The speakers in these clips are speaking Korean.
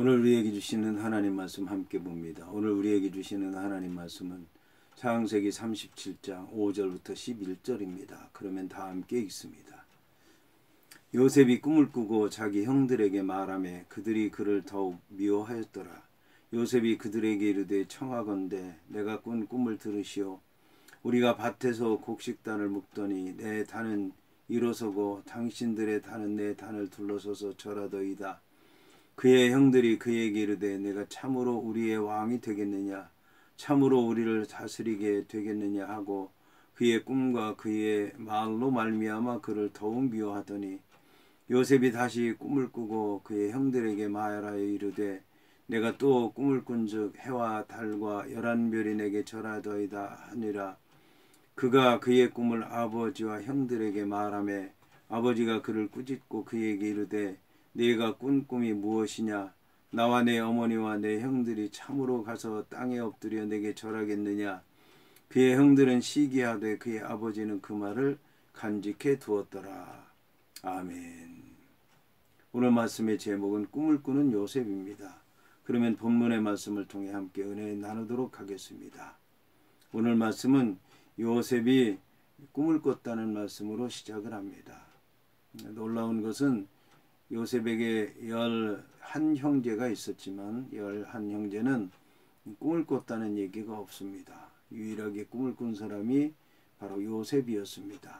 오늘 우리에게 주시는 하나님 말씀 함께 봅니다. 오늘 우리에게 주시는 하나님 말씀은 창세기 37장 5절부터 11절입니다. 그러면 다 함께 읽습니다. 요셉이 꿈을 꾸고 자기 형들에게 말하며 그들이 그를 더욱 미워하였더라. 요셉이 그들에게 이르되 청하건대 내가 꾼 꿈을 들으시오. 우리가 밭에서 곡식단을 묶더니 내 단은 일어서고 당신들의 단은 내 단을 둘러서서 절하더이다. 그의 형들이 그에게 이르되 내가 참으로 우리의 왕이 되겠느냐, 참으로 우리를 다스리게 되겠느냐 하고 그의 꿈과 그의 말로 말미암아 그를 더욱 미워하더니 요셉이 다시 꿈을 꾸고 그의 형들에게 말하여 이르되 내가 또 꿈을 꾼즉 해와 달과 11별이 내게 절하더이다 하니라. 그가 그의 꿈을 아버지와 형들에게 말하며 아버지가 그를 꾸짖고 그에게 이르되 네가 꾼 꿈이 무엇이냐? 나와 내 어머니와 내 형들이 참으로 가서 땅에 엎드려 내게 절하겠느냐? 그의 형들은 시기하되 그의 아버지는 그 말을 간직해 두었더라. 아멘. 오늘 말씀의 제목은 꿈을 꾸는 요셉입니다. 그러면 본문의 말씀을 통해 함께 은혜 나누도록 하겠습니다. 오늘 말씀은 요셉이 꿈을 꿨다는 말씀으로 시작을 합니다. 놀라운 것은 요셉에게 11형제가 있었지만 11형제는 꿈을 꿨다는 얘기가 없습니다. 유일하게 꿈을 꾼 사람이 바로 요셉이었습니다.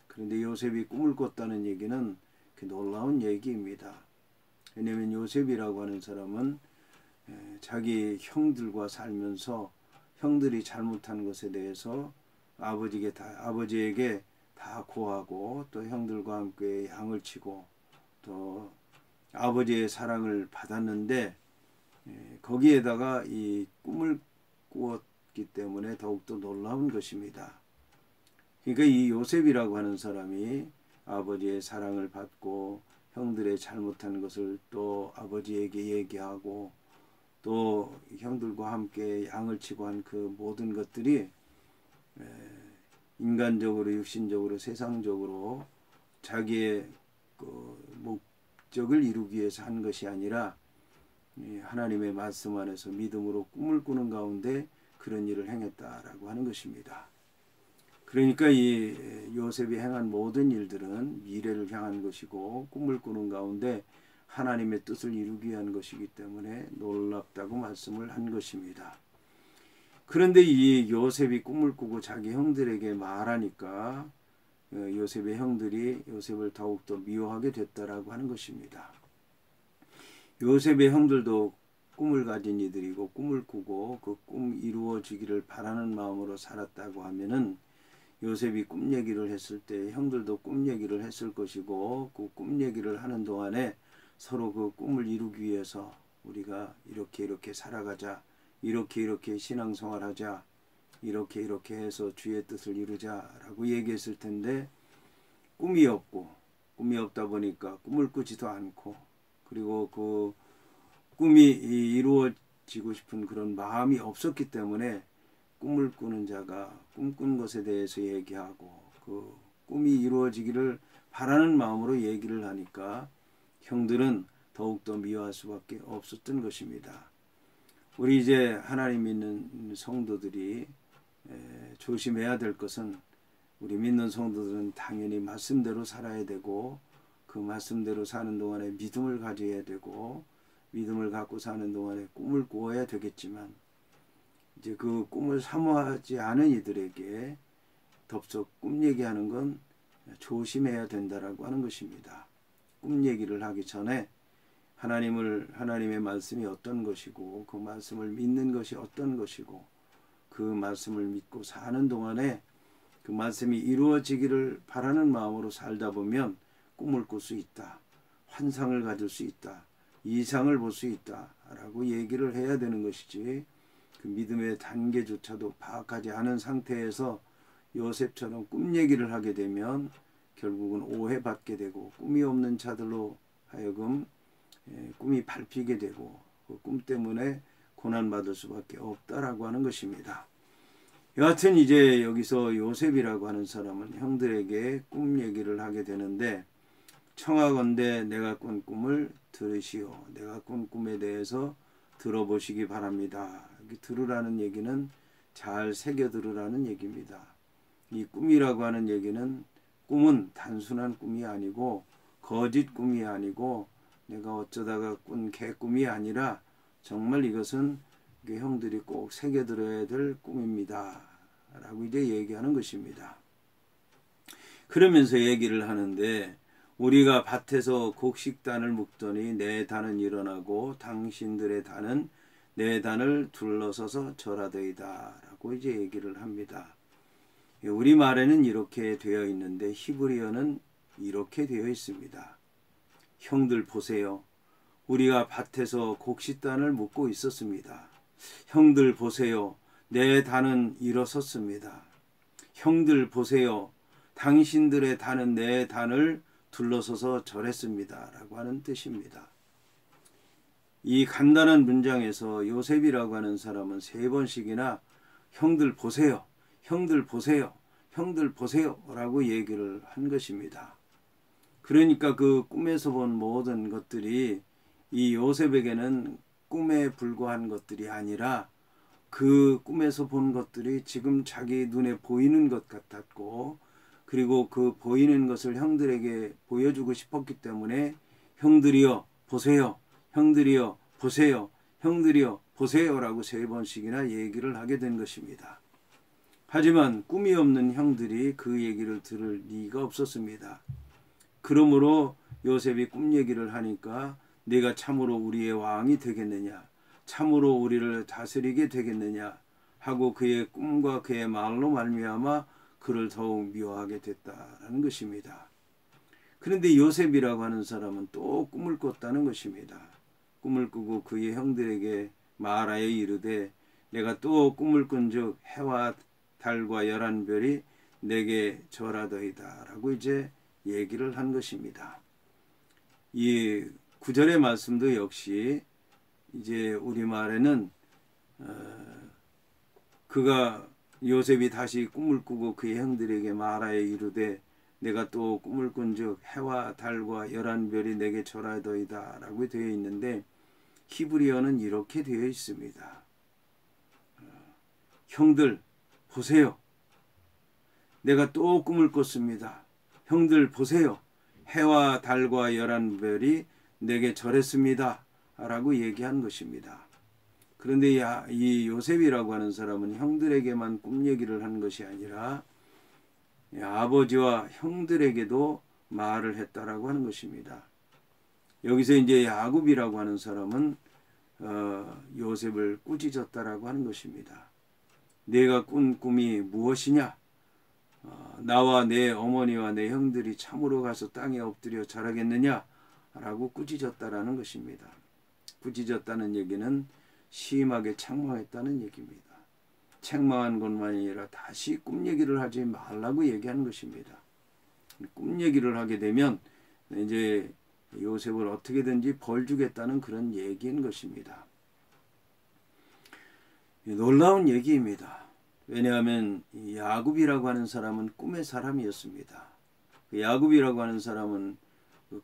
그런데 요셉이 꿈을 꿨다는 얘기는 놀라운 얘기입니다. 왜냐하면 요셉이라고 하는 사람은 자기 형들과 살면서 형들이 잘못한 것에 대해서 아버지에게 다 고하고 또 형들과 함께 양을 치고 또 아버지의 사랑을 받았는데 거기에다가 이 꿈을 꾸었기 때문에 더욱더 놀라운 것입니다. 그러니까 이 요셉이라고 하는 사람이 아버지의 사랑을 받고 형들의 잘못한 것을 또 아버지에게 얘기하고 또 형들과 함께 양을 치고 한 그 모든 것들이 인간적으로 육신적으로 세상적으로 자기의 그 목적을 이루기 위해서 한 것이 아니라 하나님의 말씀 안에서 믿음으로 꿈을 꾸는 가운데 그런 일을 행했다라고 하는 것입니다. 그러니까 이 요셉이 행한 모든 일들은 미래를 향한 것이고 꿈을 꾸는 가운데 하나님의 뜻을 이루기 위한 것이기 때문에 놀랍다고 말씀을 한 것입니다. 그런데 이 요셉이 꿈을 꾸고 자기 형들에게 말하니까 요셉의 형들이 요셉을 더욱더 미워하게 됐다라고 하는 것입니다. 요셉의 형들도 꿈을 가진 이들이고 꿈을 꾸고 그 꿈 이루어지기를 바라는 마음으로 살았다고 하면은 요셉이 꿈 얘기를 했을 때 형들도 꿈 얘기를 했을 것이고 그 꿈 얘기를 하는 동안에 서로 그 꿈을 이루기 위해서 우리가 이렇게 살아가자, 이렇게 신앙생활하자, 이렇게 해서 주의 뜻을 이루자라고 얘기했을 텐데 꿈이 없다 보니까 꿈을 꾸지도 않고 그리고 그 꿈이 이루어지고 싶은 그런 마음이 없었기 때문에 꿈을 꾸는 자가 꿈꾼 것에 대해서 얘기하고 그 꿈이 이루어지기를 바라는 마음으로 얘기를 하니까 형들은 더욱더 미워할 수밖에 없었던 것입니다. 우리 이제 하나님 믿는 성도들이 조심해야 될 것은 우리 믿는 성도들은 당연히 말씀대로 살아야 되고 그 말씀대로 사는 동안에 믿음을 가져야 되고 믿음을 갖고 사는 동안에 꿈을 꾸어야 되겠지만 이제 그 꿈을 사모하지 않은 이들에게 덥석 꿈 얘기하는 건 조심해야 된다라고 하는 것입니다. 꿈 얘기를 하기 전에 하나님의 말씀이 어떤 것이고 그 말씀을 믿는 것이 어떤 것이고 그 말씀을 믿고 사는 동안에 그 말씀이 이루어지기를 바라는 마음으로 살다 보면 꿈을 꿀 수 있다. 환상을 가질 수 있다. 이상을 볼 수 있다. 라고 얘기를 해야 되는 것이지 그 믿음의 단계조차도 파악하지 않은 상태에서 요셉처럼 꿈 얘기를 하게 되면 결국은 오해받게 되고 꿈이 없는 자들로 하여금 꿈이 밟히게 되고 그 꿈 때문에 고난받을 수밖에 없다라고 하는 것입니다. 여하튼 이제 여기서 요셉이라고 하는 사람은 형들에게 꿈 얘기를 하게 되는데 청하건대 내가 꾼 꿈을 들으시오. 내가 꾼 꿈에 대해서 들어보시기 바랍니다. 들으라는 얘기는 잘 새겨 들으라는 얘기입니다. 이 꿈이라고 하는 얘기는, 꿈은 단순한 꿈이 아니고 거짓 꿈이 아니고 내가 어쩌다가 꾼 개꿈이 아니라 정말 이것은 형들이 꼭 새겨 들어야 될 꿈입니다 라고 이제 얘기하는 것입니다. 그러면서 얘기를 하는데, 우리가 밭에서 곡식단을 묶더니 내 단은 일어나고 당신들의 단은 내 단을 둘러서서 절하더이다 라고 이제 얘기를 합니다. 우리말에는 이렇게 되어 있는데 히브리어는 이렇게 되어 있습니다. 형들 보세요. 우리가 밭에서 곡식단을 묶고 있었습니다. 형들 보세요. 내 단은 일어섰습니다. 형들 보세요. 당신들의 단은 내 단을 둘러서서 절했습니다 라고 하는 뜻입니다. 이 간단한 문장에서 요셉이라고 하는 사람은 3번씩이나 형들 보세요, 형들 보세요, 형들 보세요 라고 얘기를 한 것입니다. 그러니까 그 꿈에서 본 모든 것들이 이 요셉에게는 꿈에 불과한 것들이 아니라 그 꿈에서 본 것들이 지금 자기 눈에 보이는 것 같았고, 그리고 그 보이는 것을 형들에게 보여주고 싶었기 때문에 형들이여 보세요, 형들이여 보세요, 형들이여 보세요 라고 3번씩이나 얘기를 하게 된 것입니다. 하지만 꿈이 없는 형들이 그 얘기를 들을 리가 없었습니다. 그러므로 요셉이 꿈 얘기를 하니까 네가 참으로 우리의 왕이 되겠느냐, 참으로 우리를 다스리게 되겠느냐 하고 그의 꿈과 그의 말로 말미암아 그를 더욱 미워하게 됐다라는 것입니다. 그런데 요셉이라고 하는 사람은 또 꿈을 꿨다는 것입니다. 꿈을 꾸고 그의 형들에게 말하여 이르되 내가 또 꿈을 꾼즉 해와 달과 11별이 내게 절하더이다 라고 이제 얘기를 한 것입니다. 이 9절의 말씀도 역시 이제 우리말에는 그가 요셉이 다시 꿈을 꾸고 그의 형들에게 말하여 이르되 내가 또 꿈을 꾼즉 해와 달과 11별이 내게 절하더이다 라고 되어 있는데, 히브리어는 이렇게 되어 있습니다. 형들 보세요. 내가 또 꿈을 꿨습니다. 형들 보세요. 해와 달과 11별이 내게 절했습니다 라고 얘기한 것입니다. 그런데 이 요셉이라고 하는 사람은 형들에게만 꿈 얘기를 한 것이 아니라 아버지와 형들에게도 말을 했다라고 하는 것입니다. 여기서 이제 야곱이라고 하는 사람은 요셉을 꾸짖었다라고 하는 것입니다. 내가 꾼 꿈이 무엇이냐? 나와 내 어머니와 내 형들이 참으로 가서 땅에 엎드려 절하겠느냐? 라고 꾸짖었다라는 것입니다. 꾸짖었다는 얘기는 심하게 책망했다는 얘기입니다. 책망한 것만이 아니라 다시 꿈 얘기를 하지 말라고 얘기하는 것입니다. 꿈 얘기를 하게 되면 이제 요셉을 어떻게든지 벌 주겠다는 그런 얘기인 것입니다. 놀라운 얘기입니다. 왜냐하면 야곱이라고 하는 사람은 꿈의 사람이었습니다. 야곱이라고 하는 사람은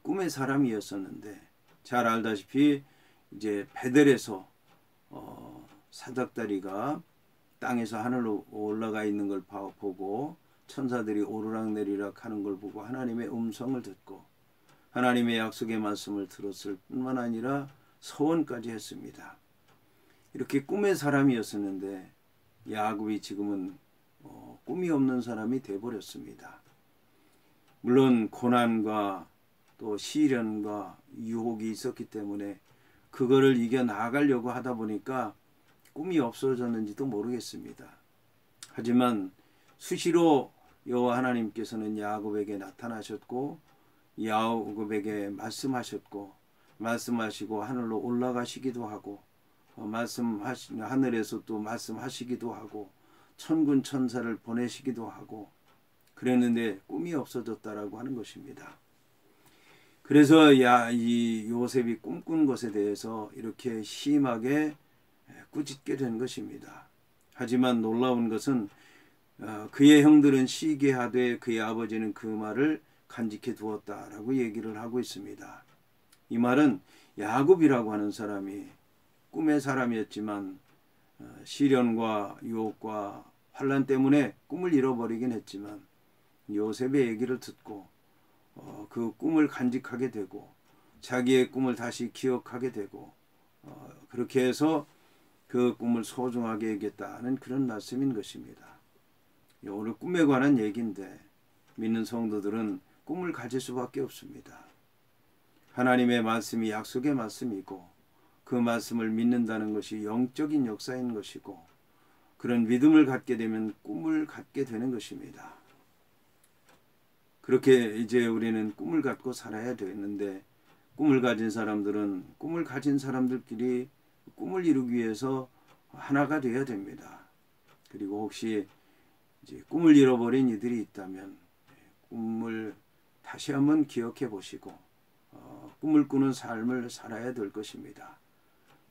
꿈의 사람이었었는데, 잘 알다시피 이제 베델에서 사닥다리가 땅에서 하늘로 올라가 있는 걸 보고 천사들이 오르락내리락 하는 걸 보고 하나님의 음성을 듣고 하나님의 약속의 말씀을 들었을 뿐만 아니라 서원까지 했습니다. 이렇게 꿈의 사람이었었는데 야곱이 지금은 꿈이 없는 사람이 되어버렸습니다. 물론 고난과 또 시련과 유혹이 있었기 때문에 그거를 이겨나가려고 하다 보니까 꿈이 없어졌는지도 모르겠습니다. 하지만 수시로 여호와 하나님께서는 야곱에게 나타나셨고 야곱에게 말씀하시고 하늘로 올라가시기도 하고 하늘에서 또 말씀하시기도 하고 천군 천사를 보내시기도 하고 그랬는데 꿈이 없어졌다라고 하는 것입니다. 그래서 이 요셉이 꿈꾼 것에 대해서 이렇게 심하게 꾸짖게 된 것입니다. 하지만 놀라운 것은 그의 형들은 시기하되 그의 아버지는 그 말을 간직해 두었다라고 얘기를 하고 있습니다. 이 말은 야곱이라고 하는 사람이 꿈의 사람이었지만 시련과 유혹과 환난 때문에 꿈을 잃어버리긴 했지만 요셉의 얘기를 듣고 그 꿈을 간직하게 되고 자기의 꿈을 다시 기억하게 되고 그렇게 해서 그 꿈을 소중하게 여겼다는 그런 말씀인 것입니다. 오늘 꿈에 관한 얘기인데 믿는 성도들은 꿈을 가질 수밖에 없습니다. 하나님의 말씀이 약속의 말씀이고 그 말씀을 믿는다는 것이 영적인 역사인 것이고 그런 믿음을 갖게 되면 꿈을 갖게 되는 것입니다. 그렇게 이제 우리는 꿈을 갖고 살아야 되는데 꿈을 가진 사람들은 꿈을 가진 사람들끼리 꿈을 이루기 위해서 하나가 되어야 됩니다. 그리고 혹시 이제 꿈을 잃어버린 이들이 있다면 꿈을 다시 한번 기억해 보시고 꿈을 꾸는 삶을 살아야 될 것입니다.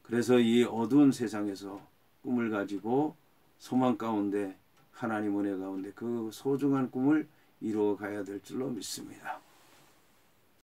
그래서 이 어두운 세상에서 꿈을 가지고 소망 가운데 하나님 은혜 가운데 그 소중한 꿈을 이루어 가야 될 줄로 믿습니다.